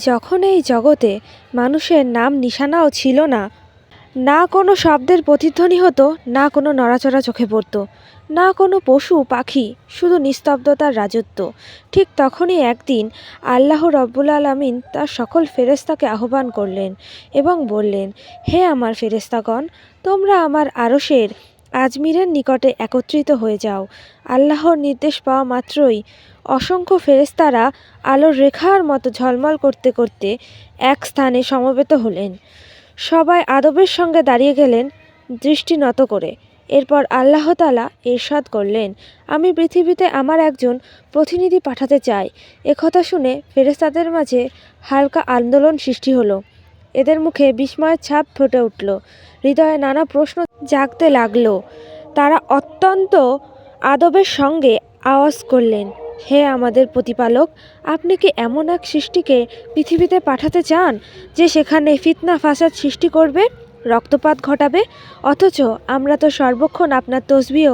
যখন এই জগতে মানুষের নাম নিশানাও ছিল না, না কোনো শব্দের প্রতিধ্বনি হতো, না কোনো নড়াচড়া চোখে পড়তো, না কোনো পশু পাখি, শুধু নিস্তব্ধতার রাজত্ব। ঠিক তখনই একদিন আল্লাহ রব্বুল আলামিন তার সকল ফেরেশতাকে আহ্বান করলেন এবং বললেন, হে আমার ফেরেশতাগণ, তোমরা আমার আরশের আজমিরের নিকটে একত্রিত হয়ে যাও। আল্লাহর নির্দেশ পাওয়া মাত্রই অসংখ্য ফেরেশতারা আলোর রেখার মতো ঝলমল করতে করতে এক স্থানে সমবেত হলেন। সবাই আদবের সঙ্গে দাঁড়িয়ে গেলেন দৃষ্টি নত করে। এরপর আল্লাহ তাআলা ইরশাদ করলেন, আমি পৃথিবীতে আমার একজন প্রতিনিধি পাঠাতে চাই। একথা শুনে ফেরেশতাদের মাঝে হালকা আন্দোলন সৃষ্টি হলো। এদের মুখে বিস্ময়ের ছাপ ফুটে উঠল, হৃদয়ে নানা প্রশ্ন জাগতে লাগলো। তারা অত্যন্ত আদবের সঙ্গে আওয়াজ করলেন, হে আমাদের প্রতিপালক, আপনি কি এমন এক সৃষ্টিকে পৃথিবীতে পাঠাতে চান যে সেখানে ফিতনা ফাসাদ সৃষ্টি করবে, রক্তপাত ঘটাবে? অথচ আমরা তো সর্বক্ষণ আপনার তসবিহ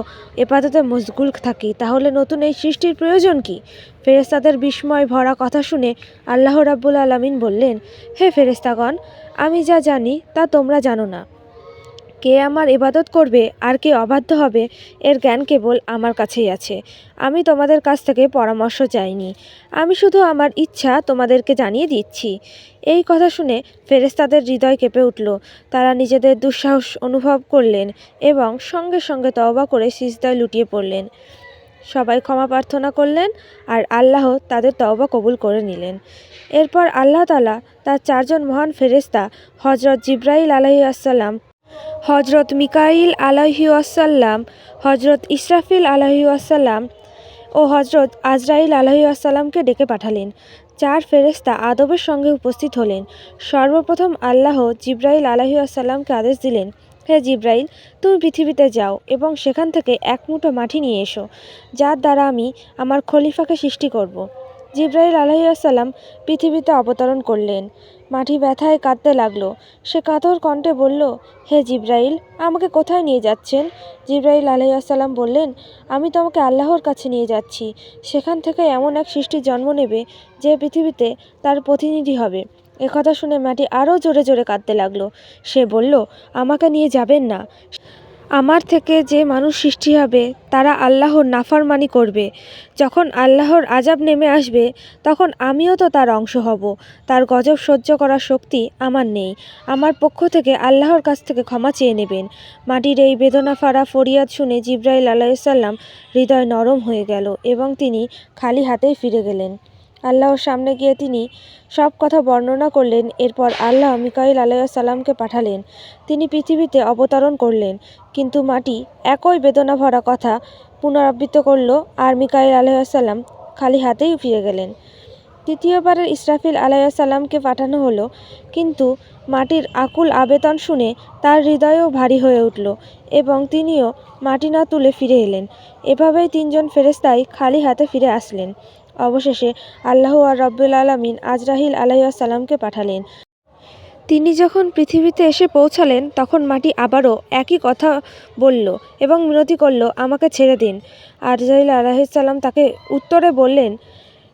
ইবাদতে মশগুল থাকি, তাহলে নতুন এই সৃষ্টির প্রয়োজন কি? ফেরেশতাদের বিস্ময় ভরা কথা শুনে আল্লাহ রাব্বুল আলামিন বললেন, হে ফেরেশতাগণ, আমি যা জানি তা তোমরা জানো না। কে আমার ইবাদত করবে আর কে অবাধ্য হবে, এর জ্ঞান কেবল আমার কাছেই আছে। আমি তোমাদের কাছ থেকে পরামর্শ চাইনি, আমি শুধু আমার ইচ্ছা তোমাদেরকে জানিয়ে দিচ্ছি। এই কথা শুনে ফেরেশতাদের হৃদয় কেঁপে উঠল। তারা নিজেদের দুঃসাহস অনুভব করলেন এবং সঙ্গে সঙ্গে তওবা করে সিজদায় লুটিয়ে পড়লেন। সবাই ক্ষমা প্রার্থনা করলেন আর আল্লাহ তাদের তওবা কবুল করে নিলেন। এরপর আল্লাহ তাআলা তার চারজন মহান ফেরেশতা হযরত জিবরাইল আলাইহিস সালাম, হযরত মিকাইল আলাইহিওয়াসাল্লাম, হযরত ইসরাফিল আলাইহিওয়াসাল্লাম ও হযরত আজরাইল আলাইহিওয়াসাল্লামকে ডেকে পাঠালেন। চার ফেরেশতা আদবের সঙ্গে উপস্থিত হলেন। সর্বপ্রথম আল্লাহ জিবরাইল আলাইহিওয়াসাল্লামকে আদেশ দিলেন, হে জিবরাইল, তুমি পৃথিবীতে যাও এবং সেখান থেকে এক মুঠো মাটি নিয়ে এসো, যার দ্বারা আমি আমার খলিফাকে সৃষ্টি করব। জিবরাইল আলাইহিসসালাম পৃথিবীতে অবতরণ করলেন। মাটি ব্যথায় কাঁদতে লাগলো। সে কাতর কণ্ঠে বলল, হে জিবরাইল, আমাকে কোথায় নিয়ে যাচ্ছেন? জিবরাইল আলাইহিসসালাম বললেন, আমি তোমাকে আল্লাহর কাছে নিয়ে যাচ্ছি। সেখান থেকে এমন এক সৃষ্টির জন্ম নেবে যে পৃথিবীতে তার প্রতিনিধি হবে। একথা শুনে মাটি আরও জোরে জোরে কাঁদতে লাগলো। সে বলল, আমাকে নিয়ে যাবেন না। আমার থেকে যে মানুষ সৃষ্টি হবে তারা আল্লাহর নাফরমানি করবে। যখন আল্লাহর আযাব নেমে আসবে তখন আমিও তো তার অংশ হব। তার গজব সহ্য করার শক্তি আমার নেই। আমার পক্ষ থেকে আল্লাহর কাছ থেকে ক্ষমা চেয়ে নেবেন। মাটির এই বেদনাফাড়া ফরিয়াদ শুনে জিবরাইল আলাইহিসসালাম হৃদয় নরম হয়ে গেল এবং তিনি খালি হাতেই ফিরে গেলেন। আল্লাহর সামনে গিয়ে তিনি সব কথা বর্ণনা করলেন। এরপর আল্লাহ মিকাইল আলাইহিসসালামকে পাঠালেন। তিনি পৃথিবীতে অবতরণ করলেন, কিন্তু মাটি একই বেদনা ভরা কথা পুনরাবৃত্তি করল আর মিকাইল আলাইহিসসালাম খালি হাতেই ফিরে গেলেন। তৃতীয়বারের ইসরাফিল আলাইহিসসালামকে পাঠানো হলো, কিন্তু মাটির আকুল আবেদন শুনে তার হৃদয়ও ভারী হয়ে উঠল এবং তিনিও মাটি না তুলে ফিরে এলেন। এভাবেই তিনজন ফেরেশতাই খালি হাতে ফিরে আসলেন। অবশেষে আল্লাহ রাব্বুল আলামিন আজরাইল আলাইহিসসালামকে পাঠালেন। তিনি যখন পৃথিবীতে এসে পৌঁছালেন তখন মাটি আবারও একই কথা বলল এবং মিনতি করল, আমাকে ছেড়ে দিন। আজরাইল আলাইহিসসালাম তাকে উত্তরে বললেন,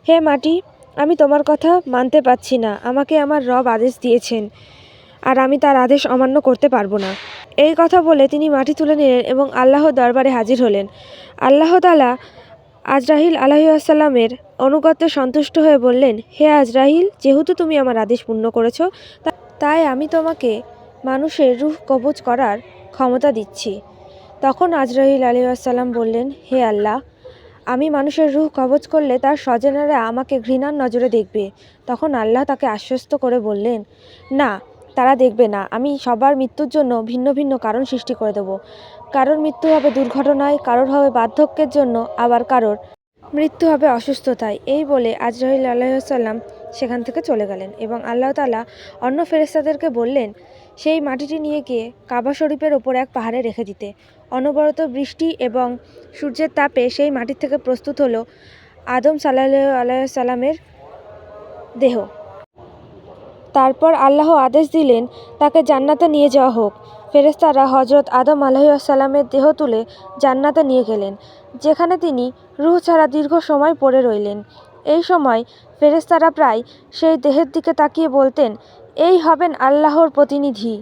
হে মাটি, আমি তোমার কথা মানতে পারছি না। আমাকে আমার রব আদেশ দিয়েছেন আর আমি তার আদেশ অমান্য করতে পারবো না। এই কথা বলে তিনি মাটি তুলে নিলেন এবং আল্লাহর দরবারে হাজির হলেন। আল্লাহ তাআলা আজরাইল আলাইহিসসালামের অনুগত্যে সন্তুষ্ট হয়ে বললেন, হে আজরাইল, যেহেতু তুমি আমার আদেশ পূর্ণ করেছ, তাই আমি তোমাকে মানুষের রূহ কবজ করার ক্ষমতা দিচ্ছি। তখন আজরাইল আলাইহিসসালাম বললেন, হে আল্লাহ, আমি মানুষের রূহ কবজ করলে তার স্বজনেরা আমাকে ঘৃণার নজরে দেখবে। তখন আল্লাহ তাকে আশ্বস্ত করে বললেন, না, তারা দেখবে না। আমি সবার মৃত্যুর জন্য ভিন্ন ভিন্ন কারণ সৃষ্টি করে দেব। কারোর মৃত্যু হবে দুর্ঘটনায়, কারোর হবে বার্ধক্যের জন্য, আবার কারোর মৃত্যু হবে অসুস্থতায়। এই বলে আজরাইল আলাইহিসসালাম সেখান থেকে চলে গেলেন এবং আল্লাহ তাআলা অন্য ফেরেশতাদেরকে বললেন, সেই মাটিটি নিয়ে গিয়ে কাবা শরীফের ওপর এক পাহাড়ে রেখে দিতে। অনবরত বৃষ্টি এবং সূর্যের তাপে সেই মাটির থেকে প্রস্তুত হলো আদম সাল্লাল্লাহু আলাইহি সাল্লামের দেহ। তারপর আল্লাহ আদেশ দিলেন তাকে জান্নাতে নিয়ে যাওয়া হোক। ফেরেশতারা হযরত আদম আলাইহিসসালামের দেহ তুলে জান্নাতে নিয়ে গেলেন, যেখানে তিনি রূহ ছাড়া দীর্ঘ সময় পড়ে রইলেন। এই সময় ফেরেশতারা প্রায় সেই দেহের দিকে তাকিয়ে বলতেন, এই হবেন আল্লাহর প্রতিনিধি।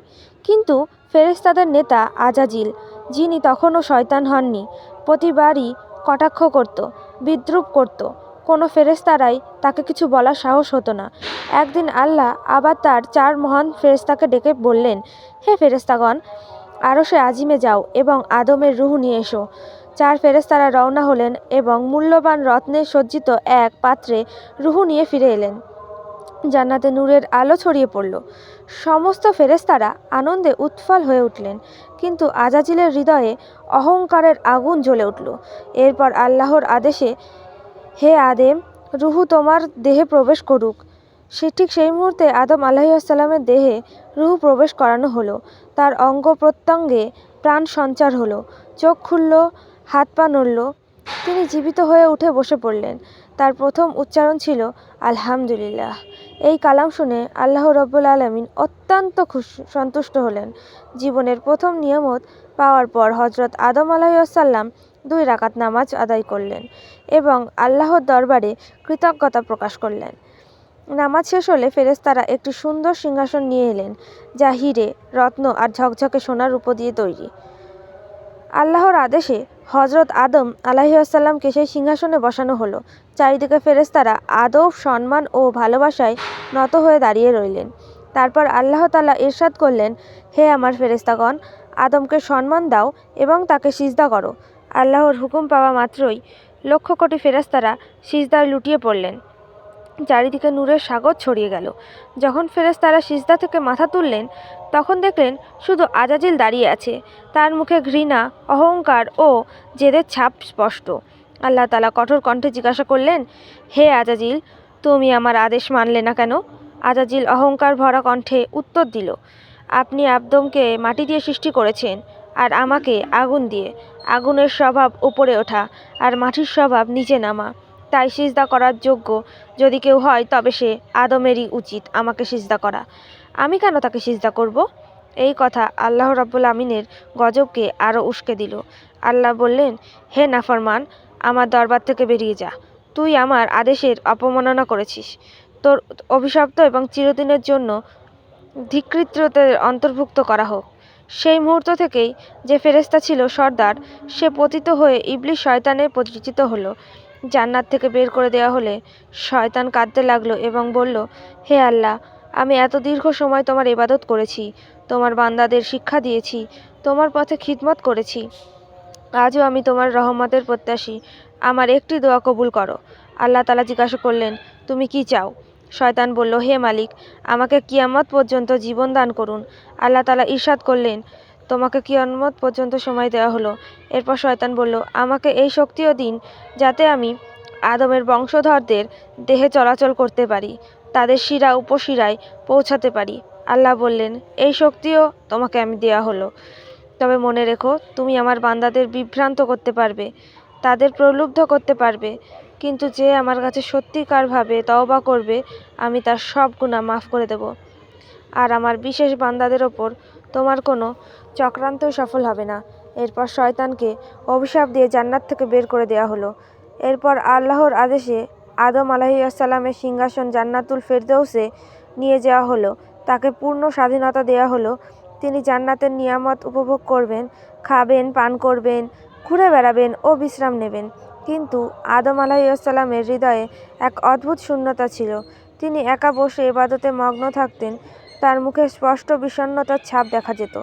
কিন্তু ফেরেশতাদের নেতা আজাজিল, যিনি তখনও শয়তান হননি, প্রতিবারই কটাক্ষ করত, বিদ্রূপ করত। কোনো ফেরেশতারাই তাকে কিছু বলার সাহস হতো না। একদিন আল্লাহ আবার তার 4 মহান ফেরেশতাকে ডেকে বললেন, হে ফেরেশতাগণ, আরশে আজিমে যাও এবং আদমের রূহ নিয়ে এসো। 4 ফেরেশতারা রওনা হলেন এবং মূল্যবান রত্নে সজ্জিত এক পাত্রে রূহ নিয়ে ফিরে এলেন। জান্নাতে নূরের আলো ছড়িয়ে পড়ল। সমস্ত ফেরেশতারা আনন্দে উৎফল হয়ে উঠলেন, কিন্তু আজাজিলের হৃদয়ে অহংকারের আগুন জ্বলে উঠল। এরপর আল্লাহর আদেশে, হে আদম, রূহ তোমার দেহে প্রবেশ করুক। ঠিক সেই মুহূর্তে আদম আলাইহিসসালামের দেহে রূহ প্রবেশ করানো হলো। তার অঙ্গ প্রত্যঙ্গে প্রাণ সঞ্চার হলো, চোখ খুলল, হাত পা নড়ল। তিনি জীবিত হয়ে উঠে বসে পড়লেন। তার প্রথম উচ্চারণ ছিল আলহামদুলিল্লাহ। এই কালাম শুনে আল্লাহ রব্বুল আলামিন অত্যন্ত সন্তুষ্ট হলেন। জীবনের প্রথম নিয়ামত পাওয়ার পর হযরত আদম আলাইহিসসালাম 2 রাকাত নামাজ আদায় করলেন এবং আল্লাহর দরবারে কৃতজ্ঞতা প্রকাশ করলেন। নামাজ শেষ হলে ফেরেশতারা একটি সুন্দর সিংহাসন নিয়ে এলেন, যা হীরে, রত্ন আর ঝকঝকে সোনার রূপো দিয়ে তৈরি। আল্লাহর আদেশে হযরত আদম আলাইহিসসালামকে সেই সিংহাসনে বসানো হলো। চারিদিকে ফেরেশতারা আদব, সম্মান ও ভালোবাসায় নত হয়ে দাঁড়িয়ে রইলেন। তারপর আল্লাহ তাআলা ইরশাদ করলেন, হে আমার ফেরেশতাগণ, আদমকে সম্মান দাও এবং তাকে সিজদা করো। আল্লাহর হুকুম পাওয়া মাত্রই লক্ষ কোটি ফেরেশতারা সিজদায় লুটিয়ে পড়লেন। চারিদিকে নূরের সাগর ছড়িয়ে গেল। যখন ফেরেশতারা সিজদা থেকে মাথা তুললেন, তখন দেখলেন শুধু আজাজিল দাঁড়িয়ে আছে। তার মুখে ঘৃণা, অহংকার ও জেদের ছাপ স্পষ্ট। আল্লাহ তাআলা কঠোর কণ্ঠে জিজ্ঞাসা করলেন, হে আজাজিল, তুমি আমার আদেশ মানলে না কেন? আজাজিল অহংকার ভরা কণ্ঠে উত্তর দিল, আপনি আদমকে মাটি দিয়ে সৃষ্টি করেছেন আর আমাকে আগুন দিয়ে। আগুনের স্বভাব উপরে ওঠা আর মাটির স্বভাব নিচে নামা। তাই সিজদা করার যোগ্য যদি কেউ হয় তবে সে আদমেরই উচিত আমাকে সিজদা করা। আমি কেন তাকে সিজদা করব? এই কথা আল্লাহ রাব্বুল আমিনের গজবকে আরও উস্কে দিল। আল্লাহ বললেন, হে নাফরমান, আমার দরবার থেকে বেরিয়ে যা। তুই আমার আদেশের অবমাননা করেছিস। তোর অভিশপ্ত এবং চিরদিনের জন্য ধিক্কৃতদের অন্তর্ভুক্ত করা হোক। সেই মুহূর্ত থেকেই যে ফেরেশতা ছিল সর্দার, সে পতিত হয়ে ইবলিস শয়তানে পরিচিত হলো। জান্নাত থেকে বের করে দেওয়া হলে শয়তান কাঁদতে লাগলো এবং বলল, হে আল্লাহ, আমি এত দীর্ঘ সময় তোমার ইবাদত করেছি, তোমার বান্দাদের শিক্ষা দিয়েছি, তোমার পথে খিদমত করেছি। আজও আমি তোমার রহমতের প্রত্যাশী। আমার একটি দোয়া কবুল করো। আল্লাহ তাআলা জিজ্ঞাসা করলেন, তুমি কি চাও? শয়তান বলল, হে মালিক, আমাকে কিয়ামত পর্যন্ত জীবন দান করুন। আল্লাহ তাআলা ইরশাদ করলেন, তোমাকে কিয়ামত পর্যন্ত সময় দেওয়া হলো। এরপর শয়তান বলল, আমাকে এই শক্তিও দিন যাতে আমি আদমের বংশধরদের দেহে চলাচল করতে পারি, তাদের শিরা উপশিরায় পৌঁছাতে পারি। আল্লাহ বললেন, এই শক্তিও তোমাকে আমি দেওয়া হলো। তবে মনে রেখো, তুমি আমার বান্দাদের বিভ্রান্ত করতে পারবে, তাদের প্রলুব্ধ করতে পারবে, কিন্তু যে আমার কাছে সত্যিকারভাবে তওবা করবে, আমি তার সব গুনাহ মাফ করে দেব। আর আমার বিশেষ বান্দাদের ওপর তোমার কোনো চক্রান্তই সফল হবে না। এরপর শয়তানকে অভিশাপ দিয়ে জান্নাত থেকে বের করে দেওয়া হলো। এরপর আল্লাহর আদেশে আদম আলাইহিসসালামের সিংহাসন জান্নাতুল ফেরদৌসে নিয়ে যাওয়া হলো। তাকে পূর্ণ স্বাধীনতা দেওয়া হলো। তিনি জান্নাতের নিয়ামত উপভোগ করবেন, খাবেন, পান করবেন, ঘুরে বেড়াবেন ও বিশ্রাম নেবেন। কিন্তু আদম আলাইহিসসালামের হৃদয়ে এক অদ্ভুত শূন্যতা ছিল। তিনি একা বসে ইবাদতে মগ্ন থাকতেন। তার মুখে স্পষ্ট বিষণ্ণতার ছাপ দেখা যেত।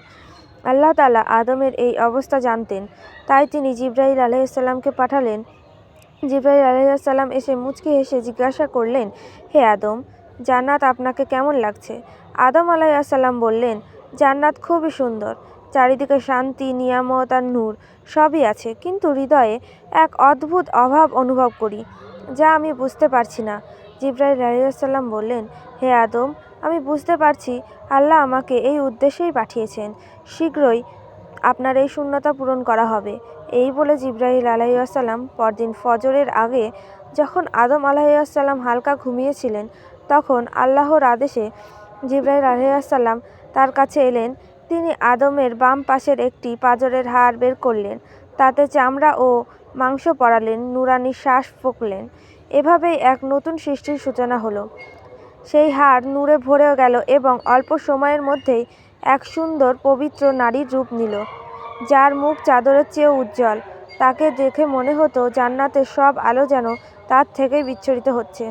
আল্লাহ তাআলা আদমের এই অবস্থা জানতেন, তাই তিনি জিবরাইল আলাইহিসসালামকে পাঠালেন। জিবরাইল আলাইহিসসালাম এসে মুচকি হেসে জিজ্ঞাসা করলেন, হে আদম, জান্নাত আপনাকে কেমন লাগছে? আদম আলাইহিসসালাম বললেন, জান্নাত খুবই সুন্দর। চারিদিকে শান্তি, নিয়ামত আর নূর সবই আছে, কিন্তু হৃদয়ে এক অদ্ভুত অভাব অনুভব করি, যা আমি বুঝতে পারছি না। জিবরাইল আলাইহিসসালাম বললেন, হে আদম, আমি বুঝতে পারছি আল্লাহ আমাকে এই উদ্দেশ্যেই পাঠিয়েছেন। শীঘ্রই আপনার এই শূন্যতা পূরণ করা হবে। এই বলে জিবরাইল আলাইহিসসালাম পরদিন ফজরের আগে, যখন আদম আলাইহিসসালাম হালকা ঘুমিয়েছিলেন, তখন আল্লাহর আদেশে জিবরাইল আলাইহিসসালাম তার কাছে এলেন। তিনি আদমের বাম পাশের একটি পাঁজরের হাড় বের করলেন, তাতে চামড়া ও মাংস পরালেন, নুরানি শ্বাস ফুঁকলেন এভাবেই এক নতুন সৃষ্টির সূচনা হলো। সেই হাড় নূরে ভরে গেল এবং অল্প সময়ের মধ্যেই এক সুন্দর পবিত্র নারীর রূপ নিল, যার মুখ চাদরের চেয়েও উজ্জ্বল। তাকে দেখে মনে হতো জান্নাতের সব আলো যেন তার থেকেই বিচ্ছুরিত হচ্ছে।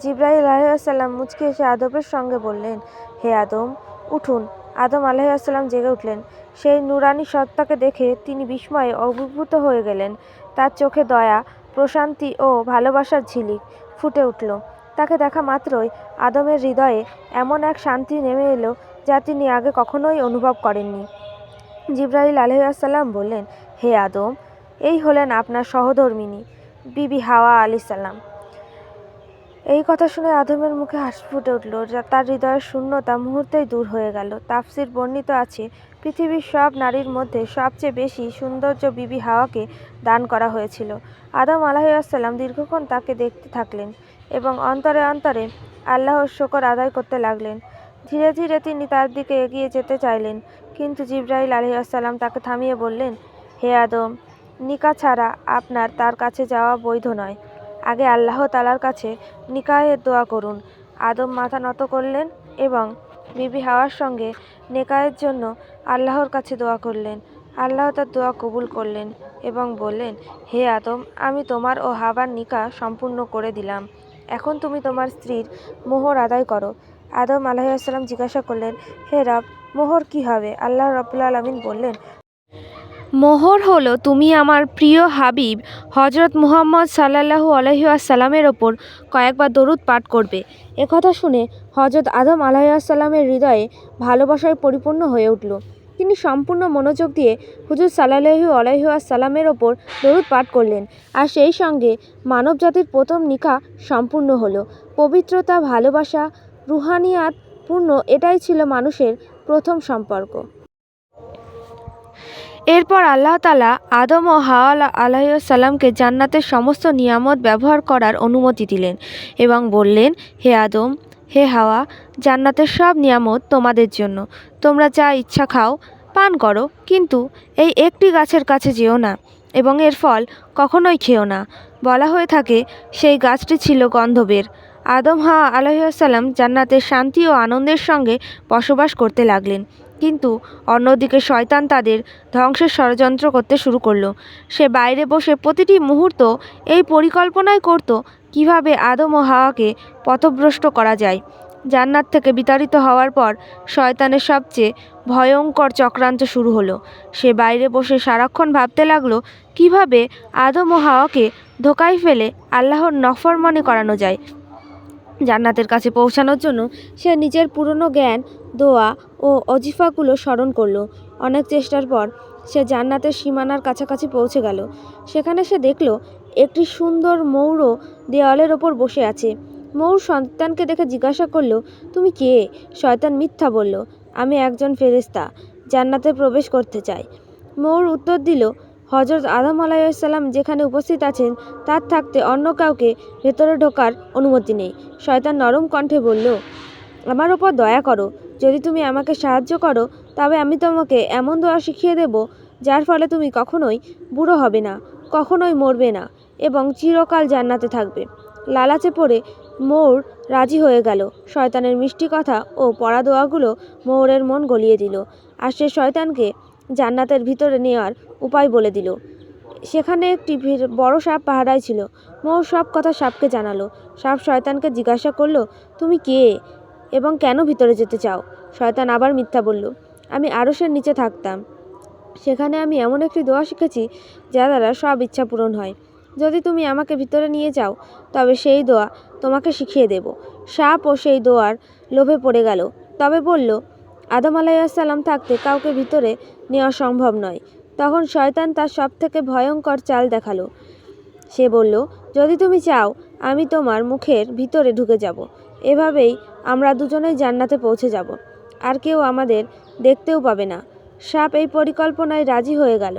জিবরাইল আলাইহিসসালাম মুচকি এসে আদবের সঙ্গে বললেন, হে আদম, উঠুন। আদম আলাইহিসসালাম জেগে উঠলেন। সেই নূরানী সত্তাকে দেখে তিনি বিস্ময়ে অভিভূত হয়ে গেলেন। তার চোখে দয়া, প্রশান্তি ও ভালোবাসার ঝিলিক ফুটে উঠল। তাকে দেখা মাত্রই আদমের হৃদয়ে এমন এক শান্তি নেমে এলো যা তিনি আগে কখনোই অনুভব করেননি। জিবরাইল আলাইহিসসালাম বললেন, হে আদম, এই হলেন আপনার সহধর্মিণী বিবি হাওয়া আলাইহিস সালাম। এই কথা শুনে আদমের মুখে হাসি ফুটে উঠল, তার হৃদয়ের শূন্যতা মুহূর্তেই দূর হয়ে গেল। তাফসীর বর্ণিত আছে, পৃথিবীর সব নারীর মধ্যে সবচেয়ে বেশি সৌন্দর্য বিবি হাওয়াকে দান করা হয়েছিল। আদম আলাইহিসসালাম দীর্ঘক্ষণ তাকে দেখতে থাকলেন এবং অন্তরে অন্তরে আল্লাহর শুকর আদায় করতে লাগলেন। ধীরে ধীরে তিনি তার দিকে এগিয়ে যেতে চাইলেন, কিন্তু জিবরাইল আলাইহিসসালাম তাকে থামিয়ে বললেন, হে আদম, নিকাহ ছাড়া আপনার তার কাছে যাওয়া বৈধ নয়। আগে আল্লাহ তাআলার কাছে নিকাহের দোয়া করুন। আদম মাথা নত করলেন এবং বিবি হাওয়ার সঙ্গে নিকাহের জন্য আল্লাহর কাছে দোয়া করলেন। আল্লাহ তার দোয়া কবুল করলেন এবং বললেন, হে আদম, আমি তোমার ও হাওয়ার নিকাহ সম্পূর্ণ করে দিলাম। এখন তুমি তোমার স্ত্রীর মোহর আদায় করো। আদম আলাইহিসসালাম জিজ্ঞাসা করলেন, হে রব, মোহর কি হবে? আল্লাহ রাব্বুল আলামিন বললেন, মোহর হলো তুমি আমার প্রিয় হাবিব হজরত মুহাম্মদ সাল্লাল্লাহু আলাইহি ওয়াসাল্লামের ওপর কয়েকবার দরুদ পাঠ করবে। একথা শুনে হজরত আদম আলাইহিসসালামের হৃদয়ে ভালোবাসায় পরিপূর্ণ হয়ে উঠল। তিনি সম্পূর্ণ মনোযোগ দিয়ে হুজুর সাল্লাল্লাহু আলাইহি ওয়াসাল্লামের ওপর দরুদ পাঠ করলেন, আর সেই সঙ্গে মানবজাতির প্রথম নিকাহ সম্পূর্ণ হলো। পবিত্রতা, ভালোবাসা, রুহানিয়াত পূর্ণ, এটাই ছিল মানুষের প্রথম সম্পর্ক। এরপর আল্লাহ তাআলা আদম ও হাওয়া আলাইহিসসালামকে জান্নাতের সমস্ত নিয়ামত ব্যবহার করার অনুমতি দিলেন এবং বললেন, হে আদম, হে হাওয়া, জান্নাতের সব নিয়ামত তোমাদের জন্য। তোমরা যা ইচ্ছা খাও, পান করো, কিন্তু এই একটি গাছের কাছে যেও না এবং এর ফল কখনোই খেও না। বলা হয়ে থাকে সেই গাছটি ছিল গন্ধবের। আদম হাওয়া আলাইহিসসালাম জান্নাতের শান্তি ও আনন্দের সঙ্গে বসবাস করতে লাগলেন, কিন্তু অন্যদিকে শয়তান তাদের ধ্বংসের ষড়যন্ত্র করতে শুরু করলো। সে বাইরে বসে প্রতিটি মুহূর্ত এই পরিকল্পনাই করত কিভাবে আদম ও হাওয়াকে পথভ্রষ্ট করা যায়। জান্নাত থেকে বিতাড়িত হওয়ার পর শয়তানের সবচেয়ে ভয়ঙ্কর চক্রান্ত শুরু হলো। সে বাইরে বসে সারাক্ষণ ভাবতে লাগলো কিভাবে আদম ও হাওয়াকে ধোঁকায় ফেলে আল্লাহর নাফরমানি করানো যায়। জান্নাতের কাছে পৌঁছানোর জন্য সে নিজের পুরনো জ্ঞান, দোয়া ও অজিফাগুলো স্মরণ করলো। অনেক চেষ্টার পর সে জান্নাতের সীমানার কাছাকাছি পৌঁছে গেল। সেখানে সে দেখল একটি সুন্দর ময়ূর দেওয়ালের ওপর বসে আছে। ময়ূর শয়তানকে দেখে জিজ্ঞাসা করলো, তুমি কে? শয়তান মিথ্যা বলল, আমি একজন ফেরেশতা, জান্নাতে প্রবেশ করতে চাই। ময়ূর উত্তর দিল, হজরত আদম আলাইহিসসালাম যেখানে উপস্থিত আছেন তার থাকতে অন্য কাউকে ভেতরে ঢোকার অনুমতি নেই। শয়তান নরম কণ্ঠে বলল, আমার ওপর দয়া করো, যদি তুমি আমাকে সাহায্য করো তবে আমি তোমাকে এমন দোয়া শিখিয়ে দেব যার ফলে তুমি কখনোই বুড়ো হবে না, কখনোই মরবে না এবং চিরকাল জান্নাতে থাকবে। লালাচে পড়ে ময়ূর রাজি হয়ে গেল। শয়তানের মিষ্টি কথা ও পড়া দোয়াগুলো ময়ূরের মন গলিয়ে দিল, আর সে শয়তানকে জান্নাতের ভিতরে নেওয়ার উপায় বলে দিল। সেখানে একটি বড় সাপ পাহারায় ছিল। ময়ূর সব কথা সাপকে জানালো। সাপ শয়তানকে জিজ্ঞাসা করলো, তুমি কে এবং কেন ভিতরে যেতে চাও? শয়তান আবার মিথ্যা বলল, আমি আরশের নিচে থাকতাম, সেখানে আমি এমন একটি দোয়া শিখেছি যা দ্বারা সব ইচ্ছা পূরণ হয়। যদি তুমি আমাকে ভিতরে নিয়ে যাও তবে সেই দোয়া তোমাকে শিখিয়ে দেব। সাপও সেই দোয়ার লোভে পড়ে গেল, তবে বলল, আদম আলাইহিসসালাম থাকতে কাউকে ভিতরে নেওয়া সম্ভব নয়। তখন শয়তান তার সবথেকে ভয়ঙ্কর চাল দেখালো। সে বলল, যদি তুমি চাও আমি তোমার মুখের ভিতরে ঢুকে যাব। এভাবেই আমরা দুজনেই জান্নাতে পৌঁছে যাব, আর কেউ আমাদের দেখতেও পাবে না। সাপ এই পরিকল্পনায় রাজি হয়ে গেল।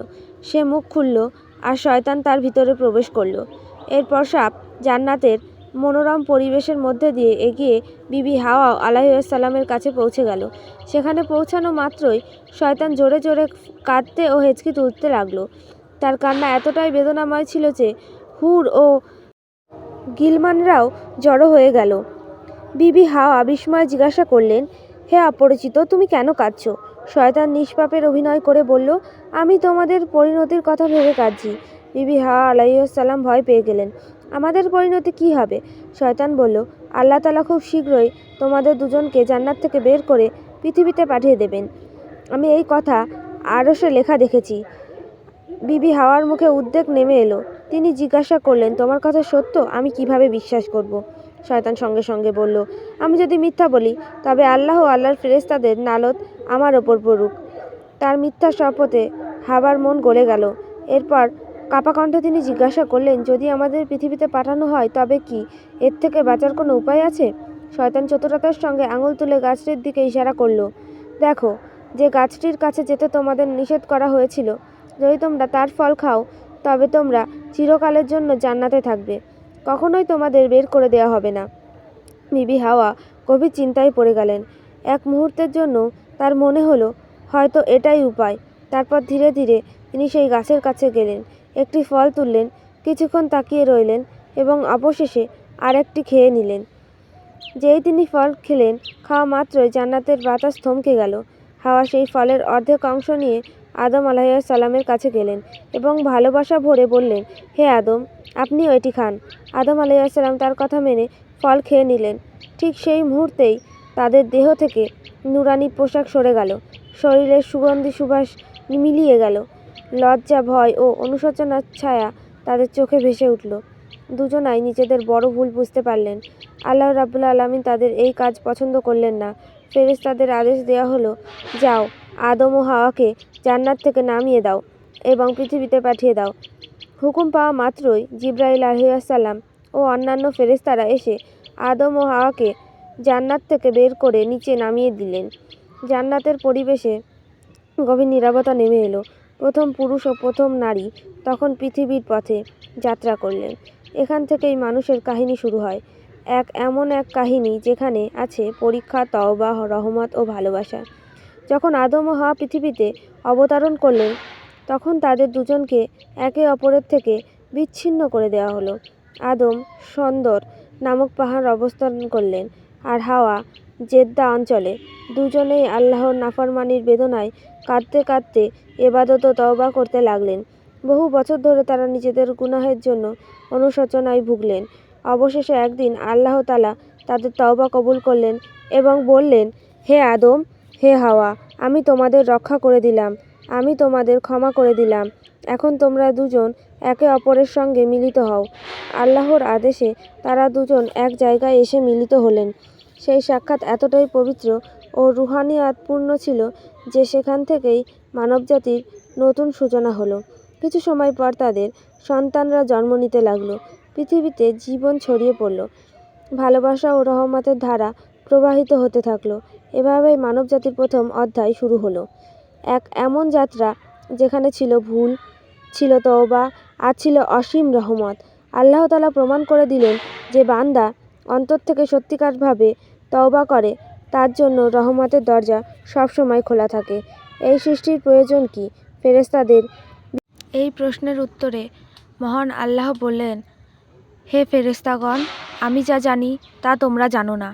সে মুখ খুলল আর শয়তান তার ভিতরে প্রবেশ করল। এরপর সাপ জান্নাতের মনোরম পরিবেশের মধ্যে দিয়ে এগিয়ে বিবি হাওয়া আলাইহিসসালামের কাছে পৌঁছে গেল। সেখানে পৌঁছানো মাত্রই শয়তান জোরে জোরে কাঁদতে ও হেঁচকি তুলতে লাগলো। তার কান্না এতটাই বেদনাময় ছিল যে হুর ও গিলমানরাও জড়ো হয়ে গেল। বিবি হাওয়া বিস্ময়ে জিজ্ঞাসা করলেন, হে অপরিচিত, তুমি কেন কাঁদছো? শয়তান নিষ্পাপের অভিনয় করে বলল, আমি তোমাদের পরিণতির কথা ভেবে কাঁদছি। বিবি হাওয়া আলাইহিসসালাম ভয় পেয়ে গেলেন। আমাদের পরিণতি কি হবে? শয়তান বলল, আল্লাহ তাআলা খুব শীঘ্রই তোমাদের দুজনকে জান্নাত থেকে বের করে পৃথিবীতে পাঠিয়ে দেবেন। আমি এই কথা আরশে লেখা দেখেছি। বিবি হাওয়ার মুখে উদ্বেগ নেমে এলো। তিনি জিজ্ঞাসা করলেন, তোমার কথা সত্য? আমি কিভাবে বিশ্বাস করব? শয়তান সঙ্গে সঙ্গে বলল, আমি যদি মিথ্যা বলি তবে আল্লাহ ও আল্লাহর ফেরেশতাদের নালত আমার ওপর পড়ুক। তার মিথ্যা শপথে হাওয়ার মন গলে গেল। এরপর কাপা কণ্ঠে তিনি জিজ্ঞাসা করলেন, যদি আমাদের পৃথিবীতে পাঠানো হয় তবে কি এর থেকে বাঁচার কোনো উপায় আছে? শয়তান চতুরতার সঙ্গে আঙুল তুলে গাছটির দিকে ইশারা করল। দেখো, যে গাছটির কাছে যেতে তোমাদের নিষেধ করা হয়েছিল, যদি তোমরা তার ফল খাও তবে তোমরা চিরকালের জন্য জান্নাতে থাকবে, কখনোই তোমাদের বের করে দেওয়া হবে না। বিবি হাওয়া গভীর চিন্তায় পড়ে গেলেন। এক মুহূর্তের জন্য তার মনে হলো হয়তো এটাই উপায়। তারপর ধীরে ধীরে তিনি সেই গাছের কাছে গেলেন, একটি ফল তুললেন, কিছুক্ষণ তাকিয়ে রইলেন এবং অবশেষে আরেকটি খেয়ে নিলেন। যেই তিনি ফল খেলেন, খাওয়া মাত্রই জান্নাতের বাতাস থমকে গেল। হাওয়া সেই ফলের অর্ধেক অংশ নিয়ে আদম আলাইহিসসালামের কাছে গেলেন এবং ভালোবাসা ভরে বললেন, হে আদম, আপনিও এটি খান। আদম আলাইহিসসালাম তার কথা মেনে ফল খেয়ে নিলেন। ঠিক সেই মুহূর্তেই তাদের দেহ থেকে নুরানি পোশাক সরে গেল, শরীরের সুগন্ধি সুবাস মিলিয়ে গেল। লজ্জা, ভয় ও অনুশোচনার ছায়া তাদের চোখে ভেসে উঠল। দুজনাই নিজেদের বড় ভুল বুঝতে পারলেন। আল্লাহ রাব্বুল আলামিন তাদের এই কাজ পছন্দ করলেন না। ফেরেশতাদের আদেশ দেওয়া হলো, যাও, আদম ও হাওয়াকে জান্নাত থেকে নামিয়ে দাও এবং পৃথিবীতে পাঠিয়ে দাও। হুকুম পাওয়া মাত্রই জিবরাইল আলাইহিসসালাম ও অন্যান্য ফেরেশতারা এসে আদম ও হাওয়াকে জান্নাত থেকে বের করে নিচে নামিয়ে দিলেন। জান্নাতের পরিবেশে গভীর নীরবতা নেমে এলো। প্রথম পুরুষ ও প্রথম নারী তখন পৃথিবীর পথে যাত্রা করলেন। এখান থেকেই মানুষের কাহিনী শুরু হয়। এমন এক কাহিনী যেখানে আছে পরীক্ষা, তওবা, রহমত ও ভালোবাসা। যখন আদম ও হাওয়া পৃথিবীতে অবতরণ করলেন, তখন তাদের দুজনকে একে অপরের থেকে বিচ্ছিন্ন করে দেওয়া হলো। আদম সন্দর নামক পাহাড় অবস্থান করলেন আর হাওয়া জেদ্দা অঞ্চলে। দুজনেই আল্লাহর নাফরমানির বেদনায় কাঁদতে কাঁদতে ইবাদত ও তওবা করতে লাগলেন। বহু বছর ধরে তারা নিজেদের গুনাহের জন্য অনুশোচনায় ভুগলেন। অবশেষে একদিন আল্লাহ তাআলা তাদের তওবা কবুল করলেন এবং বললেন, হে আদম, হে হাওয়া, আমি তোমাদের রক্ষা করে দিলাম, আমি তোমাদের ক্ষমা করে দিলাম। এখন তোমরা দুজন একে অপরের সঙ্গে মিলিত হও। আল্লাহর আদেশে তারা দুজন এক জায়গায় এসে মিলিত হলেন। সেই সাক্ষাৎ এতটাই পবিত্র ও রুহানিয়াতপূর্ণ ছিল যে সেখান থেকেই মানবজাতির নতুন সূচনা হলো। কিছু সময় পর তাদের সন্তানরা জন্ম নিতে লাগলো। পৃথিবীতে জীবন ছড়িয়ে পড়ল। ভালোবাসা ও রহমতের ধারা প্রবাহিত হতে থাকলো। এভাবেই মানবজাতির প্রথম অধ্যায় শুরু হলো। এক এমন যাত্রা যেখানে ছিল ভুল, ছিল তওবা আর ছিল অসীম রহমত। আল্লাহ তাআলা প্রমাণ করে দিলেন যে বান্দা অন্তর থেকে সত্যিকারভাবে তওবা করে, তার জন্য রহমতের দরজা সবসময় খোলা থাকে। এই সৃষ্টির প্রয়োজন কি ফেরেশতাদের? এই প্রশ্নের উত্তরে মহান আল্লাহ বললেন, হে ফেরেশতাগণ, আমি যা জানি তা তোমরা জানো না।